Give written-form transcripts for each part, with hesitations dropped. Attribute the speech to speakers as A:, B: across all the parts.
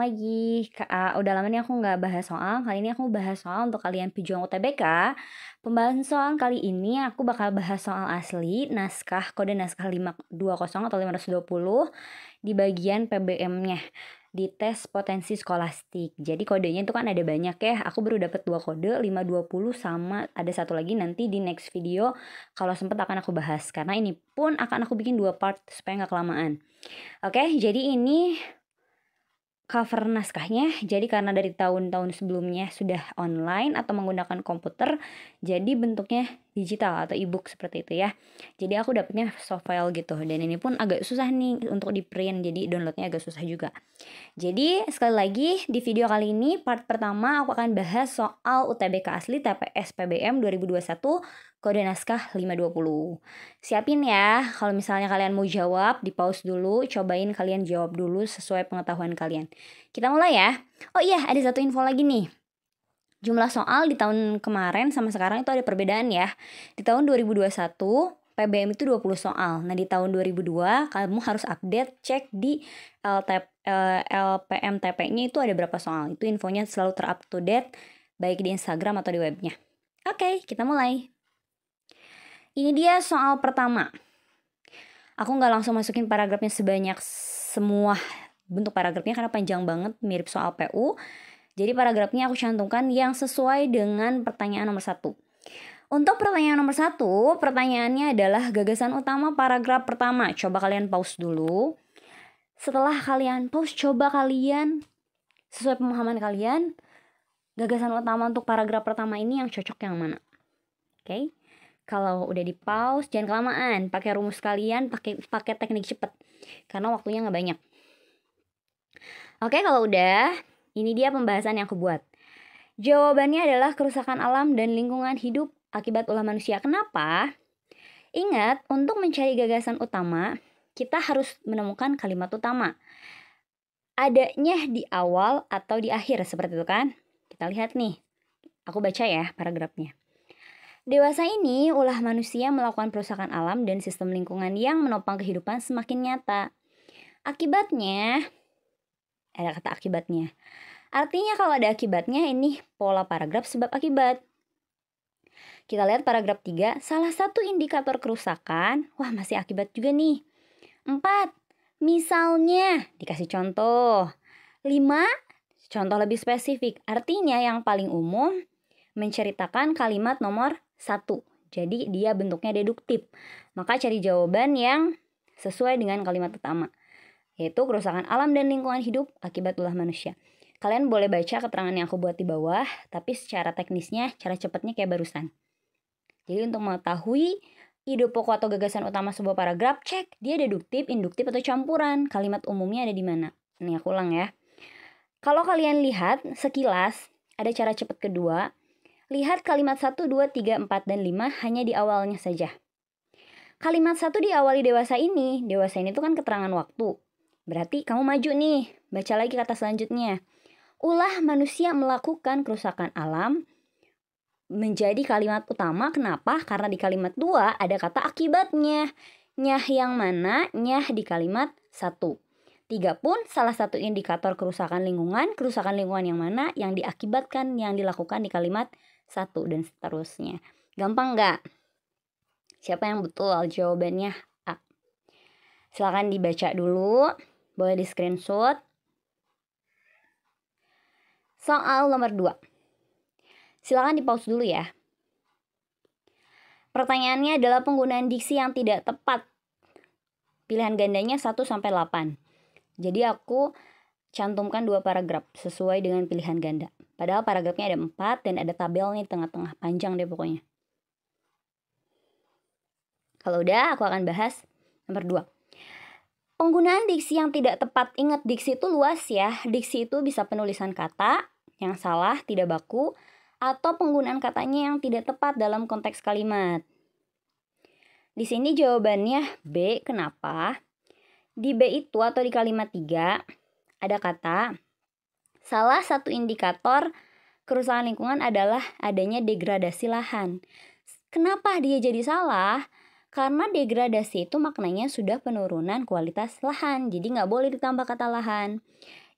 A: lagi. Udah lama nih aku nggak bahas soal. Kali ini aku bahas soal untuk kalian pejuang UTBK. Pembahasan soal kali ini aku bakal bahas soal asli, naskah, kode naskah 520 atau 520 di bagian PBM-nya di tes potensi skolastik. Jadi kodenya itu kan ada banyak ya. Aku baru dapat 2 kode, 520 sama ada satu lagi nanti di next video kalau sempat akan aku bahas. Karena ini pun akan aku bikin 2 part supaya nggak kelamaan. Oke, jadi ini cover naskahnya. Jadi karena dari tahun-tahun sebelumnya sudah online atau menggunakan komputer, jadi bentuknya digital atau ebook seperti itu ya. Jadi aku dapetnya soft file gitu. Dan ini pun agak susah nih untuk di print, jadi downloadnya agak susah juga. Jadi sekali lagi di video kali ini part pertama aku akan bahas soal UTBK asli TPS PBM 2021 kode naskah 520. Siapin ya, kalau misalnya kalian mau jawab, di pause dulu, cobain kalian jawab dulu sesuai pengetahuan kalian. Kita mulai ya. Oh iya, ada satu info lagi nih. Jumlah soal di tahun kemarin sama sekarang itu ada perbedaan ya. Di tahun 2021 PBM itu 20 soal. Nah, di tahun 2002 kamu harus update cek di LPMTP-nya itu ada berapa soal. Itu infonya selalu ter-up to date baik di Instagram atau di webnya. Oke, kita mulai. Ini dia soal pertama. Aku nggak langsung masukin paragrafnya sebanyak semua bentuk paragrafnya karena panjang banget, mirip soal PU. Jadi paragrafnya aku cantumkan yang sesuai dengan pertanyaan nomor 1. Untuk pertanyaan nomor 1, pertanyaannya adalah gagasan utama paragraf pertama. Coba kalian pause dulu. Setelah kalian pause, coba kalian sesuai pemahaman kalian, gagasan utama untuk paragraf pertama ini yang cocok yang mana? Oke. Kalau udah di pause, jangan kelamaan. Pakai rumus kalian, pakai teknik cepet. Karena waktunya nggak banyak. Oke, kalau udah, ini dia pembahasan yang aku buat. Jawabannya adalah kerusakan alam dan lingkungan hidup akibat ulah manusia. Kenapa? Ingat, untuk mencari gagasan utama, kita harus menemukan kalimat utama. Adanya di awal atau di akhir, seperti itu kan? Kita lihat nih. Aku baca ya paragrafnya. Dewasa ini, ulah manusia melakukan perusakan alam dan sistem lingkungan yang menopang kehidupan semakin nyata. Akibatnya, ada kata akibatnya. Artinya kalau ada akibatnya, ini pola paragraf sebab akibat. Kita lihat paragraf 3, salah satu indikator kerusakan, wah masih akibat juga nih. 4, misalnya, dikasih contoh. 5, contoh lebih spesifik, artinya yang paling umum, menceritakan kalimat nomor 1. Jadi dia bentuknya deduktif. Maka cari jawaban yang sesuai dengan kalimat utama, yaitu kerusakan alam dan lingkungan hidup akibat ulah manusia. Kalian boleh baca keterangan yang aku buat di bawah, tapi secara teknisnya, cara cepatnya kayak barusan. Jadi untuk mengetahui ide pokok atau gagasan utama sebuah paragraf, cek dia deduktif, induktif, atau campuran. Kalimat umumnya ada di mana? Ini aku ulang ya. Kalau kalian lihat sekilas, ada cara cepat kedua. Lihat kalimat 1, 2, 3, 4, dan 5 hanya di awalnya saja. Kalimat 1 diawali dewasa ini. Dewasa ini tuh kan keterangan waktu. Berarti kamu maju nih. Baca lagi kata selanjutnya. Ulah manusia melakukan kerusakan alam menjadi kalimat utama. Kenapa? Karena di kalimat 2 ada kata akibatnya. Nyah yang mana? Nyah di kalimat 1. 3 pun salah satu indikator kerusakan lingkungan. Kerusakan lingkungan yang mana? Yang diakibatkan, yang dilakukan di kalimat 1 dan seterusnya. Gampang nggak? Siapa yang betul jawabannya? A. Silakan dibaca dulu. Boleh di screenshot. Soal nomor 2. Silakan di pause dulu ya. Pertanyaannya adalah penggunaan diksi yang tidak tepat. Pilihan gandanya 1-8. Jadi aku cantumkan 2 paragraf sesuai dengan pilihan ganda. Padahal paragrafnya ada 4 dan ada tabelnya di tengah-tengah. Panjang deh pokoknya. Kalau udah, aku akan bahas nomor 2. Penggunaan diksi yang tidak tepat. Ingat, diksi itu luas ya. Diksi itu bisa penulisan kata yang salah, tidak baku, atau penggunaan katanya yang tidak tepat dalam konteks kalimat. Di sini jawabannya B. Kenapa? Di B itu atau di kalimat 3 ada kata salah satu indikator kerusakan lingkungan adalah adanya degradasi lahan. Kenapa dia jadi salah? Karena degradasi itu maknanya sudah penurunan kualitas lahan. Jadi nggak boleh ditambah kata lahan.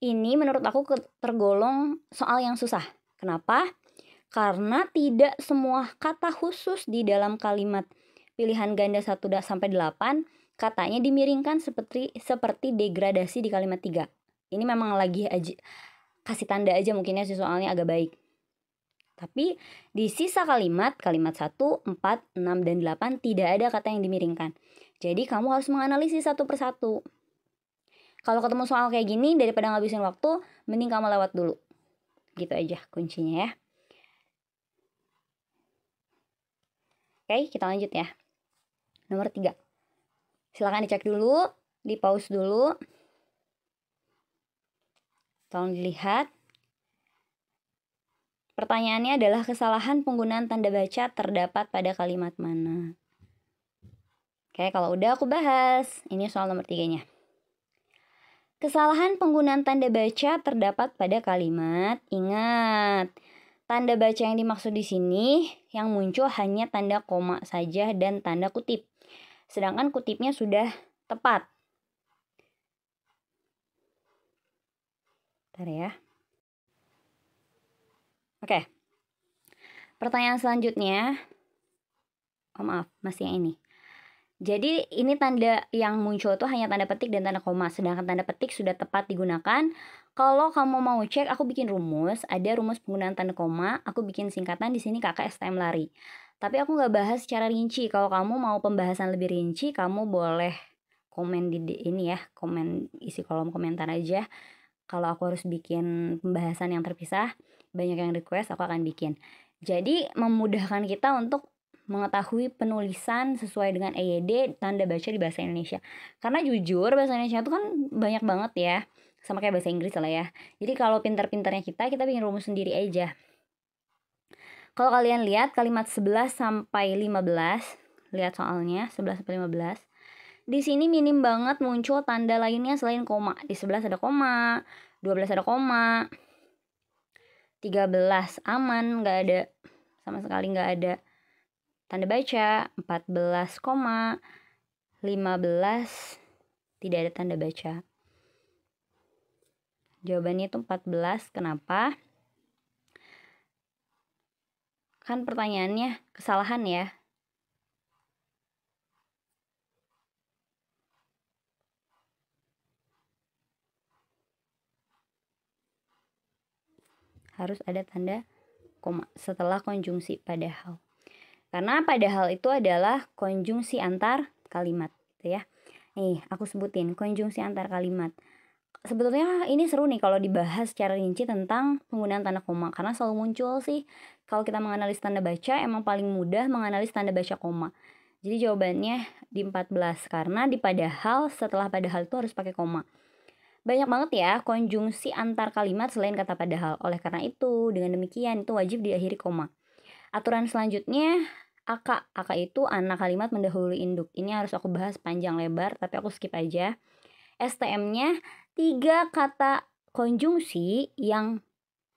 A: Ini menurut aku tergolong soal yang susah. Kenapa? Karena tidak semua kata khusus di dalam kalimat pilihan ganda 1 sampai 8 katanya dimiringkan seperti degradasi di kalimat 3. Ini memang lagi aja kasih tanda aja mungkinnya sih soalnya agak baik. Tapi di sisa kalimat 1, 4, 6, dan 8 tidak ada kata yang dimiringkan. Jadi kamu harus menganalisis satu persatu. Kalau ketemu soal kayak gini, daripada ngabisin waktu, mending kamu lewat dulu. Gitu aja kuncinya ya. Oke, kita lanjut ya. Nomor 3. Silakan dicek dulu, di pause dulu. Tolong dilihat. Pertanyaannya adalah kesalahan penggunaan tanda baca terdapat pada kalimat mana? Oke, kalau udah aku bahas. Ini soal nomor 3-nya. Kesalahan penggunaan tanda baca terdapat pada kalimat. Ingat, tanda baca yang dimaksud di sini yang muncul hanya tanda koma saja dan tanda kutip. Sedangkan kutipnya sudah tepat. Bentar ya. Oke. Pertanyaan selanjutnya. Oh maaf, masih yang ini. Jadi ini tanda yang muncul tuh hanya tanda petik dan tanda koma. Sedangkan tanda petik sudah tepat digunakan. Kalau kamu mau cek, aku bikin rumus. Ada rumus penggunaan tanda koma. Aku bikin singkatan di sini kakak STM lari. Tapi aku nggak bahas secara rinci. Kalau kamu mau pembahasan lebih rinci, kamu boleh komen di ini ya. Komen isi kolom komentar aja. Kalau aku harus bikin pembahasan yang terpisah, banyak yang request, aku akan bikin. Jadi memudahkan kita untuk mengetahui penulisan sesuai dengan EYD tanda baca di bahasa Indonesia. Karena jujur bahasa Indonesia itu kan banyak banget ya, sama kayak bahasa Inggris lah ya. Jadi kalau pintar-pintarnya kita bikin rumus sendiri aja. Kalau kalian lihat kalimat 11 sampai 15, lihat soalnya 11 sampai 15. Di sini minim banget muncul tanda lainnya selain koma. Di 11 ada koma, 12 ada koma, 13 aman, nggak ada, sama sekali nggak ada tanda baca. 14 koma, 15 tidak ada tanda baca. Jawabannya itu 14. Kenapa? Kan pertanyaannya kesalahan ya. Harus ada tanda koma setelah konjungsi padahal. Karena padahal itu adalah konjungsi antar kalimat, gitu ya. Nih, aku sebutin konjungsi antar kalimat. Sebetulnya ini seru nih kalau dibahas secara rinci tentang penggunaan tanda koma. Karena selalu muncul sih, kalau kita menganalisis tanda baca, emang paling mudah menganalisis tanda baca koma. Jadi jawabannya di 14. Karena di padahal, setelah padahal itu harus pakai koma. Banyak banget ya konjungsi antar kalimat selain kata padahal. Oleh karena itu, dengan demikian itu wajib diakhiri koma. Aturan selanjutnya, aka. Aka itu anak kalimat mendahului induk. Ini harus aku bahas panjang lebar, tapi aku skip aja. STM-nya 3 kata konjungsi yang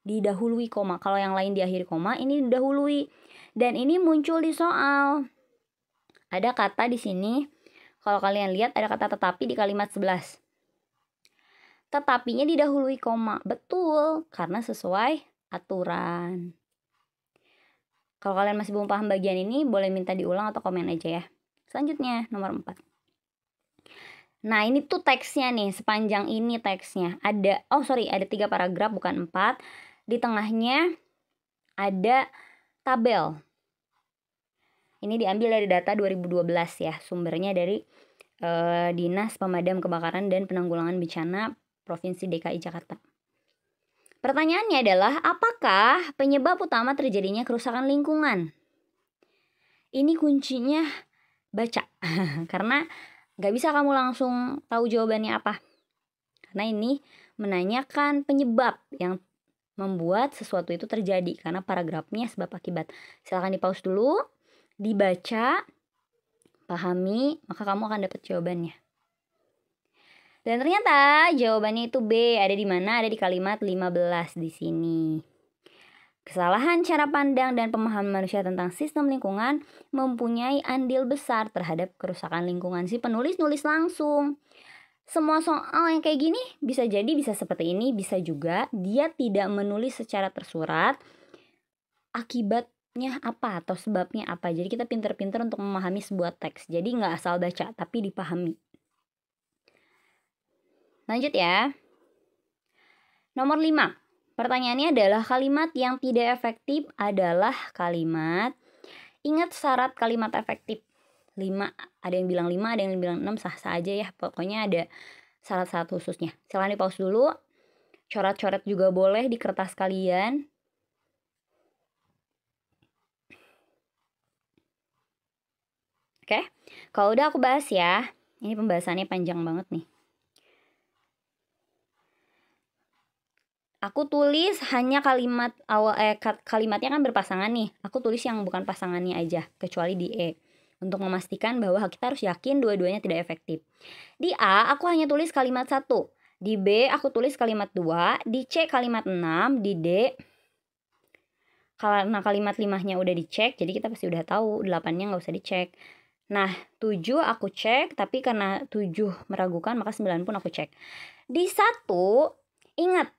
A: didahului koma. Kalau yang lain diakhiri koma, ini didahului. Dan ini muncul di soal. Ada kata di sini, kalau kalian lihat ada kata tetapi di kalimat 11. Tetapinya didahului koma. Betul, karena sesuai aturan. Kalau kalian masih belum paham bagian ini, boleh minta diulang atau komen aja ya. Selanjutnya, nomor 4. Nah, ini tuh teksnya nih, sepanjang ini teksnya. Ada 3 paragraf bukan 4. Di tengahnya ada tabel. Ini diambil dari data 2012 ya. Sumbernya dari Dinas Pemadam Kebakaran dan Penanggulangan Bencana Provinsi DKI Jakarta. Pertanyaannya adalah, apakah penyebab utama terjadinya kerusakan lingkungan? Ini kuncinya baca. Karena gak bisa kamu langsung tahu jawabannya apa. Karena ini menanyakan penyebab yang membuat sesuatu itu terjadi. Karena paragrafnya sebab akibat. Silahkan di pause dulu, dibaca, pahami, maka kamu akan dapat jawabannya. Dan ternyata jawabannya itu B. Ada di mana? Ada di kalimat 15 di sini. Kesalahan cara pandang dan pemahaman manusia tentang sistem lingkungan mempunyai andil besar terhadap kerusakan lingkungan. Si penulis nulis langsung. Semua soal yang kayak gini bisa jadi bisa seperti ini, bisa juga dia tidak menulis secara tersurat akibatnya apa atau sebabnya apa. Jadi kita pinter-pinter untuk memahami sebuah teks. Jadi nggak asal baca, tapi dipahami. Lanjut ya. Nomor 5. Pertanyaannya adalah kalimat yang tidak efektif adalah kalimat. Ingat syarat kalimat efektif. 5, ada yang bilang 5, ada yang bilang 6, sah-sah aja ya. Pokoknya ada syarat-syarat khususnya. Silahkan di pause dulu. Coret-coret juga boleh di kertas kalian. Oke, kalau udah aku bahas ya. Ini pembahasannya panjang banget nih. Aku tulis hanya kalimat awal, kalimatnya kan berpasangan nih. Aku tulis yang bukan pasangannya aja, kecuali di E. Untuk memastikan bahwa kita harus yakin dua-duanya tidak efektif. Di A, aku hanya tulis kalimat 1. Di B, aku tulis kalimat 2. Di C, kalimat 6. Di D, karena kalimat 5-nya udah dicek, jadi kita pasti udah tahu 8-nya nggak usah dicek. Nah, 7 aku cek, tapi karena 7 meragukan, maka 9 pun aku cek. Di 1, ingat,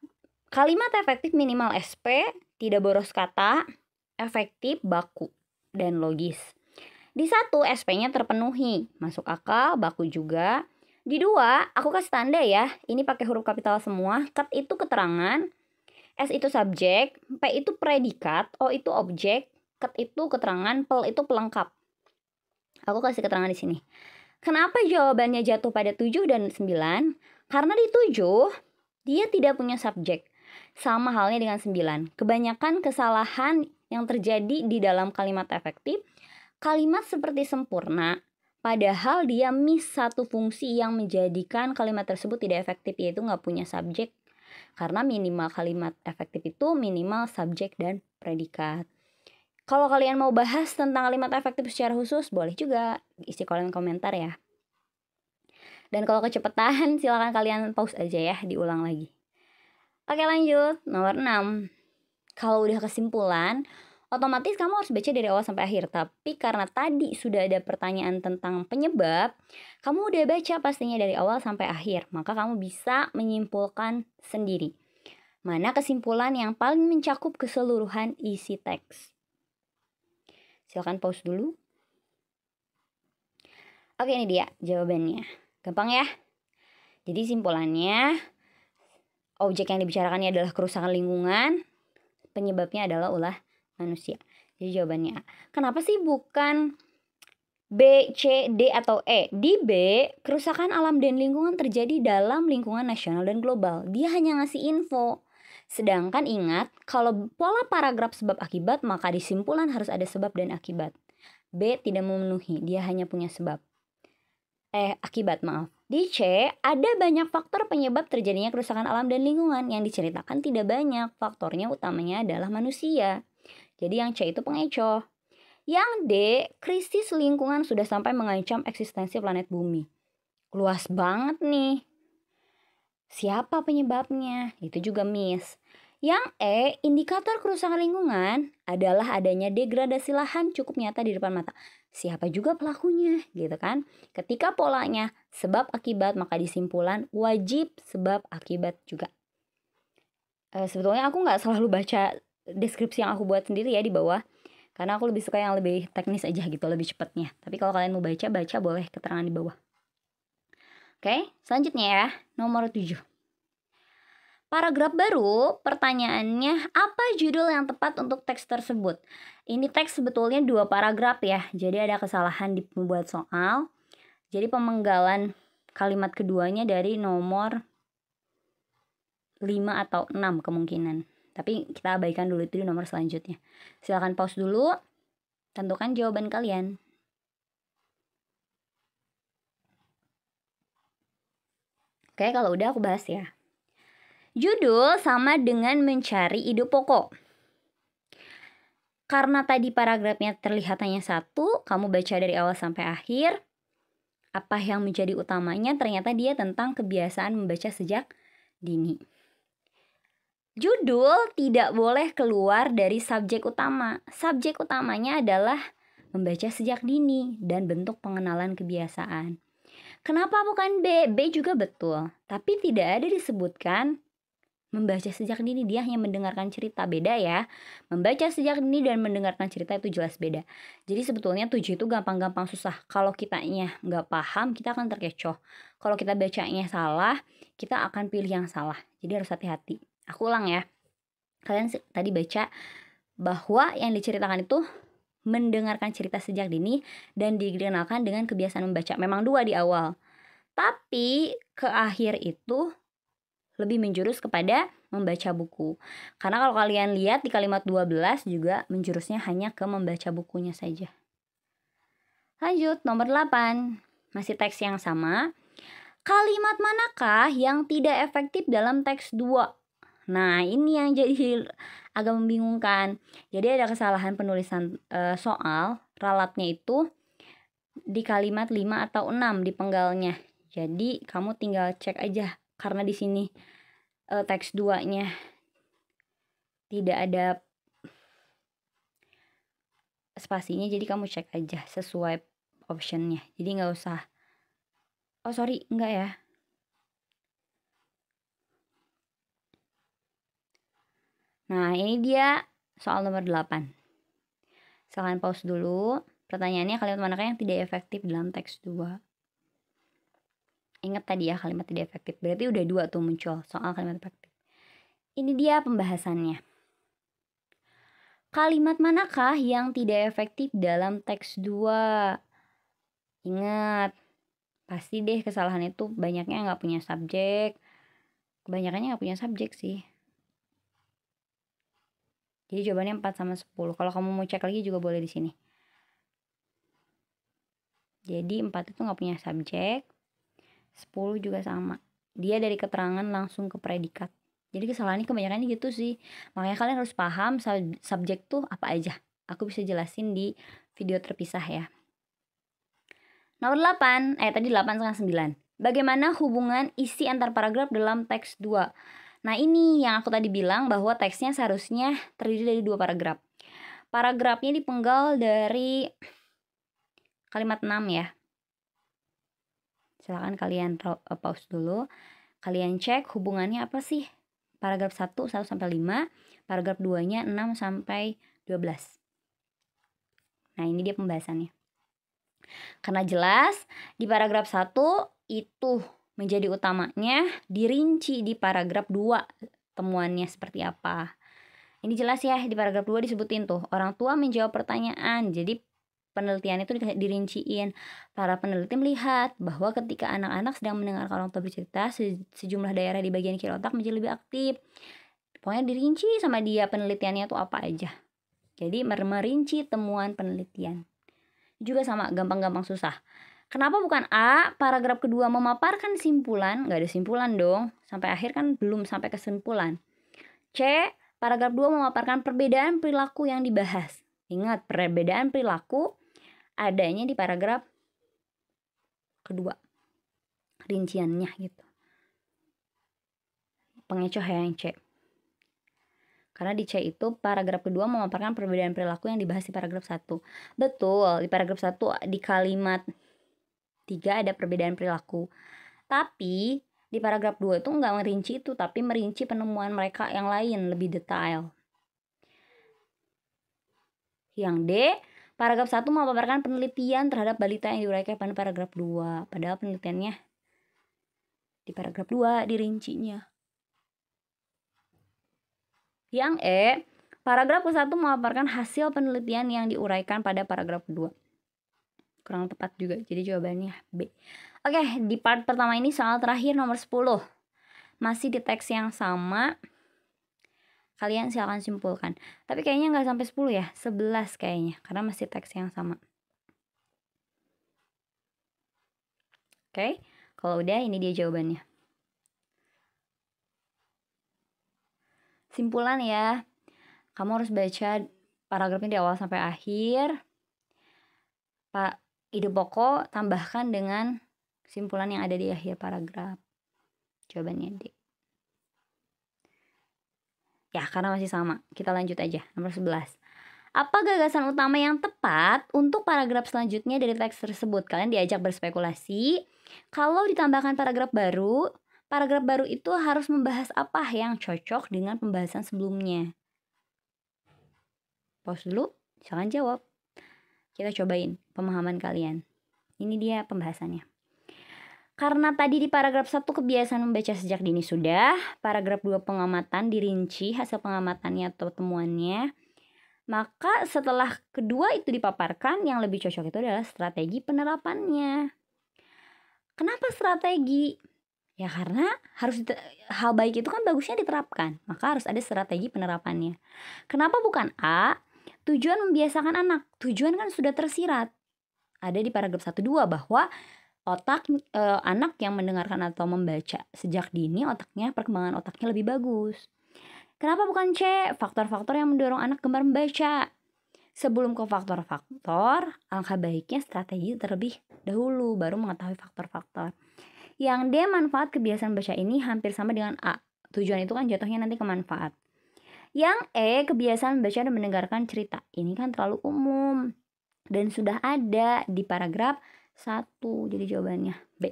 A: kalimat efektif minimal SP, tidak boros kata, efektif, baku, dan logis. Di 1, SP-nya terpenuhi, masuk akal, baku juga. Di 2, aku kasih tanda ya, ini pakai huruf kapital semua. Ket itu keterangan, S itu subjek, P itu predikat, O itu objek, ket itu keterangan, pel itu pelengkap. Aku kasih keterangan di sini. Kenapa jawabannya jatuh pada 7 dan 9? Karena di 7, dia tidak punya subjek. Sama halnya dengan 9. Kebanyakan kesalahan yang terjadi di dalam kalimat efektif, kalimat seperti sempurna, padahal dia miss satu fungsi yang menjadikan kalimat tersebut tidak efektif, yaitu nggak punya subjek. Karena minimal kalimat efektif itu minimal subjek dan predikat. Kalau kalian mau bahas tentang kalimat efektif secara khusus, boleh juga isi kolom komentar ya. Dan kalau kecepatan, silakan kalian pause aja ya, diulang lagi. Oke, lanjut. Nomor 6. Kalau udah kesimpulan, otomatis kamu harus baca dari awal sampai akhir. Tapi karena tadi sudah ada pertanyaan tentang penyebab, kamu udah baca pastinya dari awal sampai akhir. Maka kamu bisa menyimpulkan sendiri. Mana kesimpulan yang paling mencakup keseluruhan isi teks. Silakan pause dulu. Oke, ini dia jawabannya. Gampang ya? Jadi simpulannya, objek yang dibicarakannya adalah kerusakan lingkungan, penyebabnya adalah ulah manusia. Jadi jawabannya A. Kenapa sih bukan B, C, D, atau E? Di B, kerusakan alam dan lingkungan terjadi dalam lingkungan nasional dan global. Dia hanya ngasih info. Sedangkan ingat, kalau pola paragraf sebab akibat, maka di simpulan harus ada sebab dan akibat. B tidak memenuhi, dia hanya punya sebab. Akibat, maaf. Di C, ada banyak faktor penyebab terjadinya kerusakan alam dan lingkungan. Yang diceritakan tidak banyak, faktornya utamanya adalah manusia. Jadi yang C itu pengecoh. Yang D, krisis lingkungan sudah sampai mengancam eksistensi planet bumi. Luas banget nih. Siapa penyebabnya? Itu juga miss. Yang E, indikator kerusakan lingkungan adalah adanya degradasi lahan cukup nyata di depan mata. Siapa juga pelakunya, gitu kan? Ketika polanya sebab akibat, maka disimpulan wajib sebab akibat juga. Sebetulnya aku nggak selalu baca deskripsi yang aku buat sendiri ya di bawah, karena aku lebih suka yang lebih teknis aja gitu, lebih cepatnya. Tapi kalau kalian mau baca boleh keterangan di bawah. Oke, selanjutnya ya, nomor 7. Paragraf baru, pertanyaannya apa judul yang tepat untuk teks tersebut? Ini teks sebetulnya 2 paragraf ya, jadi ada kesalahan di pembuat soal. Jadi pemenggalan kalimat keduanya dari nomor 5 atau 6 kemungkinan. Tapi kita abaikan dulu itu di nomor selanjutnya. Silakan pause dulu, tentukan jawaban kalian. Oke, kalau udah aku bahas ya. Judul sama dengan mencari ide pokok. Karena tadi paragrafnya terlihat hanya 1, kamu baca dari awal sampai akhir. Apa yang menjadi utamanya ternyata dia tentang kebiasaan membaca sejak dini. Judul tidak boleh keluar dari subjek utama. Subjek utamanya adalah membaca sejak dini dan bentuk pengenalan kebiasaan. Kenapa bukan B? B juga betul, tapi tidak ada disebutkan membaca sejak dini. Dia hanya mendengarkan cerita. Beda ya. Membaca sejak dini dan mendengarkan cerita itu jelas beda. Jadi sebetulnya 7 itu gampang-gampang susah. Kalau kitanya nggak paham, kita akan terkecoh. Kalau kita bacanya salah, kita akan pilih yang salah. Jadi harus hati-hati. Aku ulang ya. Kalian tadi baca bahwa yang diceritakan itu mendengarkan cerita sejak dini dan dikenalkan dengan kebiasaan membaca. Memang 2 di awal. Tapi ke akhir itu lebih menjurus kepada membaca buku. Karena kalau kalian lihat di kalimat 12 juga menjurusnya hanya ke membaca bukunya saja. Lanjut, nomor 8. Masih teks yang sama. Kalimat manakah yang tidak efektif dalam teks 2? Nah, ini yang jadi agak membingungkan. Jadi ada kesalahan penulisan soal ralatnya itu di kalimat 5 atau 6 di penggalnya. Jadi kamu tinggal cek aja, karena di sini teks 2-nya tidak ada spasinya, jadi kamu cek aja sesuai optionnya. Jadi nggak usah, oh sorry, enggak ya. Nah, ini dia soal nomor 8. Silahkan pause dulu. Pertanyaannya, kalimat manakah yang tidak efektif dalam teks 2? Ingat tadi ya, kalimat tidak efektif. Berarti udah 2 tuh muncul soal kalimat efektif. Ini dia pembahasannya. Kalimat manakah yang tidak efektif dalam teks 2? Ingat, pasti deh kesalahan itu banyaknya nggak punya subjek. Kebanyakannya nggak punya subjek sih. Jadi jawabannya 4 sama 10. Kalau kamu mau cek lagi juga boleh di sini. Jadi 4 itu nggak punya subjek. 10 juga sama. Dia dari keterangan langsung ke predikat. Jadi kesalahannya kebanyakan gitu sih. Makanya kalian harus paham subjek tuh apa aja. Aku bisa jelasin di video terpisah ya. Nomor 8, tadi 8 sama 9. Bagaimana hubungan isi antar paragraf dalam teks 2? Nah, ini yang aku tadi bilang bahwa teksnya seharusnya terdiri dari 2 paragraf. Paragrafnya dipenggal dari kalimat 6 ya. Silakan kalian pause dulu. Kalian cek hubungannya apa sih? Paragraf 1 sampai 5, paragraf 2-nya 6 sampai 12. Nah, ini dia pembahasannya. Karena jelas di paragraf 1 itu menjadi utamanya, dirinci di paragraf 2 temuannya seperti apa. Ini jelas ya, di paragraf 2 disebutin tuh, orang tua menjawab pertanyaan. Jadi penelitian itu dirinciin. Para peneliti melihat bahwa ketika anak-anak sedang mendengarkan orang tua bercerita, sejumlah daerah di bagian kiri otak menjadi lebih aktif. Pokoknya dirinci sama dia penelitiannya tuh apa aja. Jadi merinci temuan penelitian. Juga sama, gampang-gampang susah. Kenapa bukan A, paragraf kedua memaparkan simpulan? Nggak ada simpulan dong. Sampai akhir kan belum sampai kesimpulan. C, paragraf 2 memaparkan perbedaan perilaku yang dibahas. Ingat, perbedaan perilaku adanya di paragraf kedua. Rinciannya gitu. Pengecoh yang C. Karena di C itu paragraf kedua memaparkan perbedaan perilaku yang dibahas di paragraf 1. Betul, di paragraf 1 di kalimat 3 ada perbedaan perilaku. Tapi di paragraf 2 itu nggak merinci itu, tapi merinci penemuan mereka yang lain lebih detail. Yang D, paragraf 1 memaparkan penelitian terhadap balita yang diuraikan pada paragraf 2. Padahal penelitiannya di paragraf 2 dirincinya. Yang E, paragraf ke-1 memaparkan hasil penelitian yang diuraikan pada paragraf kedua. Kurang tepat juga, jadi jawabannya B. Oke, di part pertama ini soal terakhir nomor 10. Masih di teks yang sama. Kalian silakan simpulkan. Tapi kayaknya nggak sampai 10 ya, 11 kayaknya, karena masih teks yang sama. Oke, kalau udah ini dia jawabannya. Simpulan ya, kamu harus baca paragrafnya di awal sampai akhir. Ide pokok tambahkan dengan simpulan yang ada di akhir paragraf. Jawabannya D. Ya, karena masih sama, kita lanjut aja. Nomor 11. Apa gagasan utama yang tepat untuk paragraf selanjutnya dari teks tersebut? Kalian diajak berspekulasi. Kalau ditambahkan paragraf baru itu harus membahas apa yang cocok dengan pembahasan sebelumnya. Pause dulu, jangan jawab. Kita cobain pemahaman kalian. Ini dia pembahasannya. Karena tadi di paragraf 1 kebiasaan membaca sejak dini sudah, paragraf 2 pengamatan dirinci hasil pengamatannya atau temuannya, maka setelah kedua itu dipaparkan, yang lebih cocok itu adalah strategi penerapannya. Kenapa strategi? Ya karena hal baik itu kan bagusnya diterapkan, maka harus ada strategi penerapannya. Kenapa bukan A? Tujuan membiasakan anak. Tujuan kan sudah tersirat. Ada di paragraf 1-2 bahwa anak yang mendengarkan atau membaca sejak dini perkembangan otaknya lebih bagus. Kenapa bukan C? Faktor-faktor yang mendorong anak gemar membaca. Sebelum ke faktor-faktor, alangkah baiknya strategi terlebih dahulu, baru mengetahui faktor-faktor. Yang D, manfaat kebiasaan baca ini hampir sama dengan A. Tujuan itu kan jatuhnya nanti ke manfaat. Yang E, kebiasaan membaca dan mendengarkan cerita. Ini kan terlalu umum dan sudah ada di paragraf 1. Jadi jawabannya B.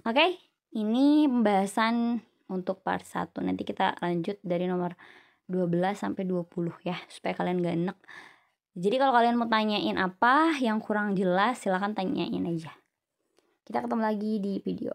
A: Oke, ini pembahasan untuk part 1. Nanti kita lanjut dari nomor 12 sampai 20 ya, supaya kalian gak enek. Jadi kalau kalian mau tanyain apa yang kurang jelas, silahkan tanyain aja. Kita ketemu lagi di video